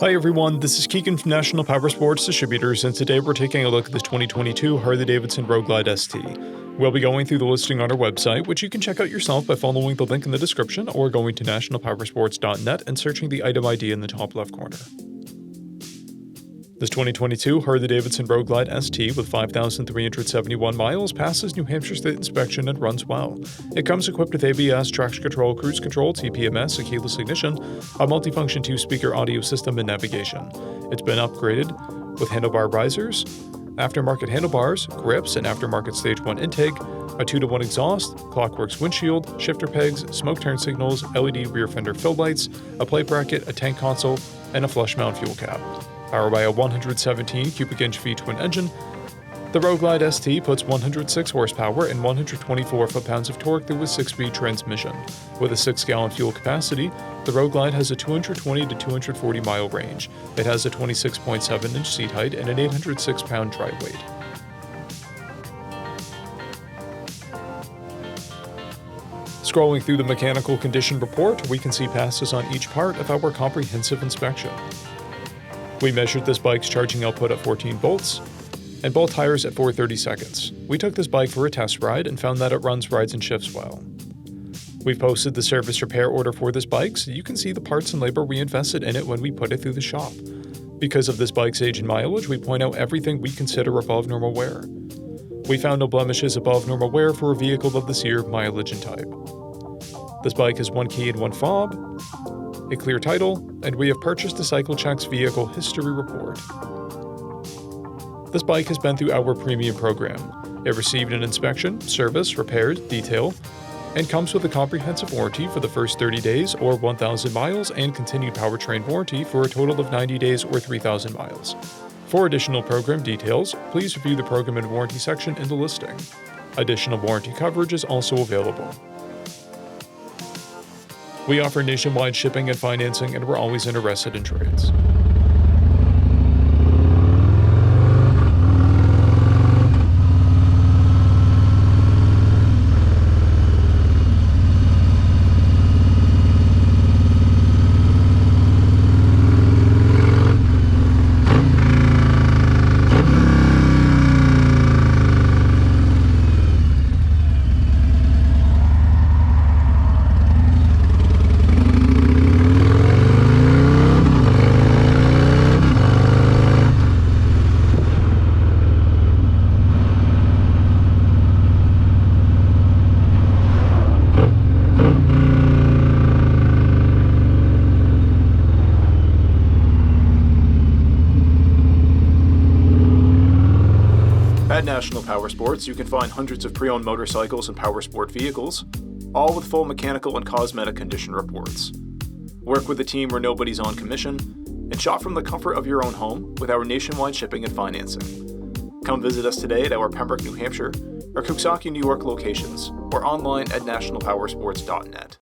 Hi everyone, this is Keegan from National Powersports Distributors, and today we're taking a look at the 2022 Harley Davidson Road Glide ST. We'll be going through the listing on our website, which you can check out yourself by following the link in the description or going to nationalpowersports.net and searching the item ID in the top left corner. This 2022 Harley Davidson Road Glide ST with 5,371 miles passes New Hampshire State Inspection and runs well. It comes equipped with ABS, traction control, cruise control, TPMS, a keyless ignition, a multifunction 2-speaker audio system, and navigation. It's been upgraded with handlebar risers, aftermarket handlebars, grips, an aftermarket Stage 1 intake, a 2-to-1 exhaust, Clockworks windshield, shifter pegs, smoke turn signals, LED rear fender fill lights, a plate bracket, a tank console, and a flush mount fuel cap. Powered by a 117 cubic inch V-twin engine, the Road Glide ST puts 106 horsepower and 124 foot-pounds of torque through a 6-speed transmission. With a 6-gallon fuel capacity, the Road Glide has a 220 to 240 mile range. It has a 26.7 inch seat height and an 806-pound dry weight. Scrolling through the mechanical condition report, we can see passes on each part of our comprehensive inspection. We measured this bike's charging output at 14 volts, and both tires at 430 seconds. We took this bike for a test ride and found that it runs, rides, and shifts well. We've posted the service repair order for this bike so you can see the parts and labor we invested in it when we put it through the shop. Because of this bike's age and mileage, we point out everything we consider above normal wear. We found no blemishes above normal wear for a vehicle of this year, mileage, and type. This bike has 1 key and 1 fob, a clear title, and we have purchased the CycleCheck's vehicle history report. This bike has been through our premium program. It received an inspection, service, repairs, detail, and comes with a comprehensive warranty for the first 30 days or 1,000 miles and continued powertrain warranty for a total of 90 days or 3,000 miles. For additional program details, please review the program and warranty section in the listing. Additional warranty coverage is also available. We offer nationwide shipping and financing, and we're always interested in trades. At National Powersports, you can find hundreds of pre-owned motorcycles and powersport vehicles, all with full mechanical and cosmetic condition reports. Work with a team where nobody's on commission, and shop from the comfort of your own home with our nationwide shipping and financing. Come visit us today at our Pembroke, New Hampshire, or Coxsackie, New York locations, or online at nationalpowersports.net.